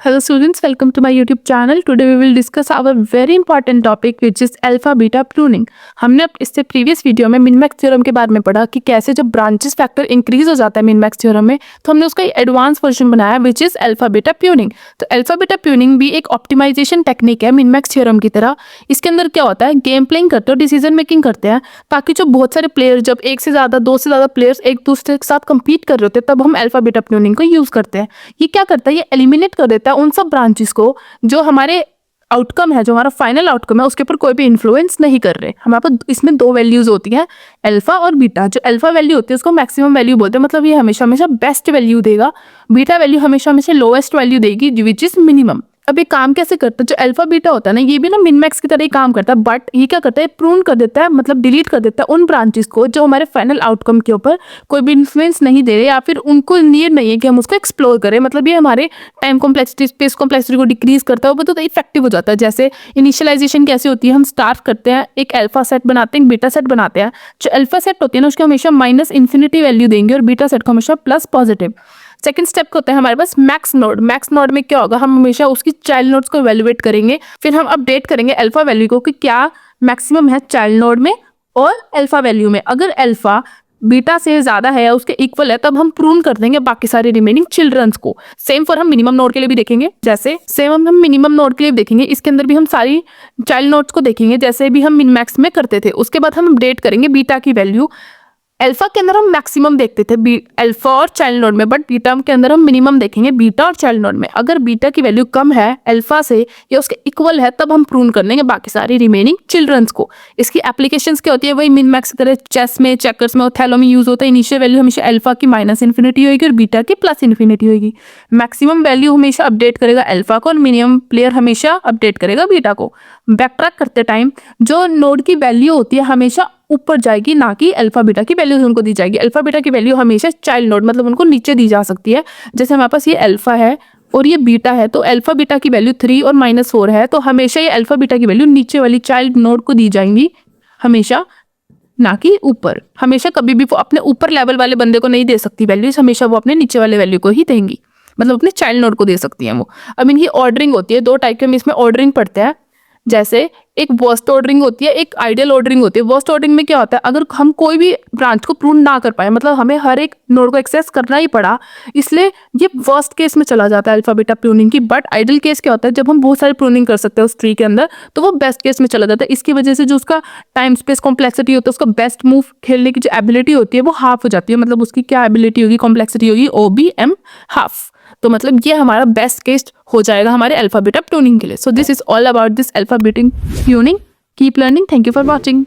Hello students, welcome to my YouTube channel. Today we will discuss our very important topic which is alpha beta pruning. हमने इससे previous video में minmax theorem के बारे में पढ़ा कि कैसे जब ब्रांचेस फैक्टर इंक्रीज हो जाता है मिनमैक्स थ्योरम में तो हमने उसका एडवांस वर्जन बनाया which is alpha beta pruning. तो अल्फा बीटा प्रूनिंग भी एक ऑप्टिमाइजेशन टेक्निक है मिनमैक्स थ्योरम की तरह. इसके अंदर क्या होता है, गेम प्लेइंग करते हो, डिसीजन मेकिंग करते हैं ताकि जो बहुत सारे प्लेयर जब एक से ज़्यादा दो से ज़्यादा प्लेयर्स एक दूसरे के साथ कम्पीट कर रहे होते हैं तब हम अल्फा बीटा प्रूनिंग को यूज़ करते हैं. ये क्या करता है, ये एलिमिनेट कर देता है उन सब ब्रांचेस को जो हमारे आउटकम है, जो हमारा फाइनल आउटकम है उसके ऊपर कोई भी इन्फ्लुएंस नहीं कर रहे. हमारे पास इसमें दो वैल्यूज होती हैं, अल्फा और बीटा. जो अल्फा वैल्यू होती है उसको मैक्सिमम वैल्यू बोलते हैं, मतलब ये हमेशा हमेशा बेस्ट वैल्यू देगा. बीटा वैल्यू हमेशा हमेशा लोएस्ट वैल्यू देगी विच इज मिनिमम. अब ये काम कैसे करता है, जो अल्फा बीटा होता है ना, ये भी ना मिनमैक्स की तरह ही काम करता है, बट ये क्या करता है, प्रून कर देता है, मतलब डिलीट कर देता है उन ब्रांचेस को जो हमारे फाइनल आउटकम के ऊपर कोई भी इन्फ्लुएंस नहीं दे रहे या फिर उनको नीड नहीं है कि हम उसको एक्सप्लोर करें. मतलब ये हमारे टाइम कॉम्प्लेक्सिटी, स्पेस कॉम्प्लेक्सिटी को डिक्रीज करता है, वो तो इफेक्टिव हो जाता है. जैसे इनिशियलाइजेशन कैसे होती है, हम स्टार्ट करते हैं, एक अल्फा सेट बनाते हैं, एक बीटा सेट बनाते हैं. जो अल्फा सेट होती है ना उसको हमेशा माइनस इन्फिनिटी वैल्यू देंगे और बीटा सेट को हमेशा प्लस पॉजिटिव. सेकंड स्टेप होता है हमारे पास मैक्स नोड. मैक्स नोड में क्या होगा, हम हमेशा उसकी चाइल्ड नोड्स को इवैल्यूएट करेंगे, फिर हम अपडेट करेंगे अल्फा वैल्यू को कि क्या मैक्सिमम है चाइल्ड नोड में और अल्फा वैल्यू में. अगर अल्फा बीटा से ज्यादा है या उसके इक्वल है तब हम प्रून कर देंगे बाकी सारे रिमेनिंग चिल्ड्रंस को. सेम फॉर हम मिनिमम नोड के लिए भी देखेंगे, जैसे सेम हम मिनिमम नोड के लिए भी देखेंगे. इसके अंदर भी हम सारी चाइल्ड नोड्स को देखेंगे जैसे भी हम मिनमैक्स में करते थे. उसके बाद हम अपडेट करेंगे बीटा की वैल्यू. अल्फा के अंदर हम मैक्सिमम देखते थे अल्फा और चाइल्ड नोड में, बट बीटा के अंदर हम मिनिमम देखेंगे बीटा और चाइल्ड नोड में. अगर बीटा की वैल्यू कम है अल्फा से या उसके इक्वल है तब हम प्रून कर देंगे बाकी सारी रिमेनिंग चिल्ड्रंस को. इसकी एप्लीकेशंस क्या होती है, वही मिनमैक्स की तरह चेस में, चेकर्स में, ओथेलो में यूज होता है. इनिशियल वैल्यू हमेशा अल्फा की माइनस इन्फिनिटी होगी और बीटा की प्लस इन्फिनिटी होगी. मैक्सिमम वैल्यू हमेशा अपडेट करेगा अल्फा को और मिनिमम प्लेयर हमेशा अपडेट करेगा बीटा को. बैकट्रैक करते टाइम जो नोड की वैल्यू होती है हमेशा ऊपर जाएगी, ना कि अल्फा बीटा की वैल्यूज उनको दी जाएगी. अल्फा बीटा की वैल्यू हमेशा चाइल्ड नोड मतलब उनको नीचे दी जा सकती है. जैसे हमारे पास ये अल्फा है और ये बीटा है, तो अल्फा बीटा की वैल्यू 3 और -4 है, तो हमेशा ये अल्फा बीटा की वैल्यू नीचे वाली चाइल्ड नोड को दी जाएंगी हमेशा, ना कि ऊपर. हमेशा कभी भी वो अपने ऊपर लेवल वाले बंदे को नहीं दे सकती वैल्यूज, हमेशा वो अपने नीचे वाले वैल्यू को ही देंगी, मतलब अपने चाइल्ड नोड को दे सकती हैं वो. अब इनकी ऑर्डरिंग होती है, दो टाइप के हम इसमें ऑर्डरिंग पढ़ते हैं. जैसे एक वर्स्ट ऑर्डरिंग होती है, एक आइडियल ऑर्डरिंग होती है. वर्स्ट ऑर्डरिंग में क्या होता है, अगर हम कोई भी ब्रांच को प्रून ना कर पाए, मतलब हमें हर एक नोड को एक्सेस करना ही पड़ा, इसलिए ये वर्स्ट केस में चला जाता है अल्फा बीटा प्रूनिंग की. बट आइडियल केस क्या होता है, जब हम बहुत सारी प्रूनिंग कर सकते हैं उस ट्री के अंदर, तो वो बेस्ट केस में चला जाता है. इसकी वजह से जो उसका टाइम स्पेस कॉम्प्लेक्सिटी होता है, उसका बेस्ट मूव खेलने की जो एबिलिटी होती है वो हाफ हो जाती है. मतलब उसकी क्या एबिलिटी होगी, कॉम्प्लेक्सिटी होगी OBM हाफ. तो मतलब ये हमारा बेस्ट केस हो जाएगा हमारे अल्फा बीटा प्रूनिंग के लिए. So this is all about this alpha beta pruning. Keep learning. Thank you for watching.